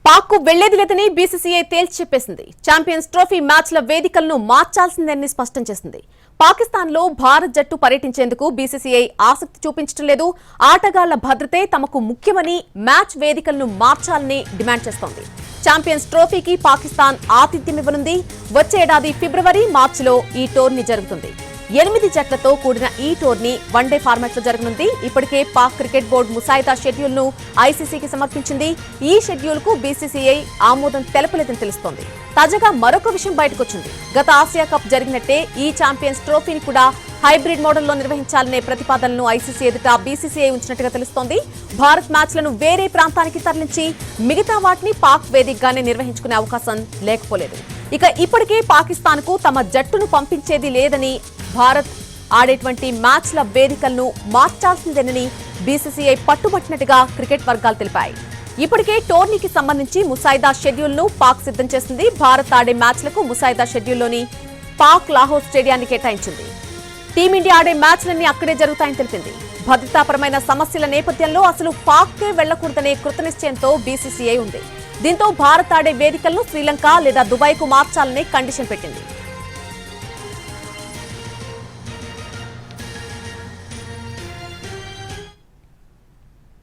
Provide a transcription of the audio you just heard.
పాక్ కు వెళ్లేది లేదని బీసీసీఐ తేల్చి చెప్పేసింది. ఛాంపియన్స్ ట్రోఫీ మ్యాచ్ల వేదికలను మార్చాల్సిందని స్పష్టం చేసింది. పాకిస్తాన్ లో భారత్ జట్టు పర్యటించేందుకు బీసీసీఐ ఆసక్తి చూపించడం లేదు. ఆటగాళ్ల భద్రతే తమకు ముఖ్యమని మ్యాచ్ వేదికలను మార్చాలని డిమాండ్ చేస్తోంది. ఛాంపియన్స్ ట్రోఫీకి పాకిస్తాన్ ఆతిథ్యం ఇవ్వనుంది. వచ్చే ఏడాది ఫిబ్రవరి, మార్చిలో ఈ టోర్నీ జరుగుతుంది. 8 జట్లతో కూడిన ఈ టోర్నీ వన్డే ఫార్మాట్ లో జరగనుంది. ఇప్పటికే పాక్ క్రికెట్ బోర్డు ముసాయిదా షెడ్యూల్ ను ఐసీసీకి సమర్పించింది. ఈ షెడ్యూల్ కు బీసీసీఐ ఆమోదం తెలపలేదని తెలుస్తోంది. తాజాగా మరొక విషయం బయటకొచ్చింది. గత ఆసియా కప్ జరిగినట్టే ఈ ఛాంపియన్స్ ట్రోఫీని కూడా హైబ్రిడ్ మోడల్లో నిర్వహించాలనే ప్రతిపాదనను ఐసీసీ ఎదుట బీసీసీఐ ఉంచినట్టుగా తెలుస్తోంది. భారత్ మ్యాచ్లను వేరే ప్రాంతానికి తరలించి మిగతా వాటిని పాక్ వేదికగానే నిర్వహించుకునే అవకాశం లేకపోలేదు. ఇక ఇప్పటికే పాకిస్తాన్ కు తమ జట్టును పంపించేది లేదని, భారత్ ఆడేటువంటి మ్యాచ్ల వేదికలను మార్చాల్సిందేనని బీసీసీఐ పట్టుబట్టినట్టుగా క్రికెట్ వర్గాలు తెలిపాయి. ఇప్పటికే టోర్నీకి సంబంధించి ముసాయిదా షెడ్యూల్ ను పాక్ సిద్ధం చేసింది. భారత్ ఆడే మ్యాచ్లకు ముసాయిదా షెడ్యూల్లోని పాక్ లాహోర్ స్టేడియాన్ని కేటాయించింది. టీమిండియా ఆడే మ్యాచ్లన్నీ అక్కడే జరుగుతాయని తెలిపింది. భద్రతాపరమైన సమస్యల నేపథ్యంలో అసలు పాక్కే వెళ్లకూడదనే కృతనిశ్చయంతో బీసీసీఐ ఉంది. దీంతో భారత్ ఆడే వేదికలను శ్రీలంక లేదా దుబాయ్కు మార్చాలనే కండిషన్ పెట్టింది.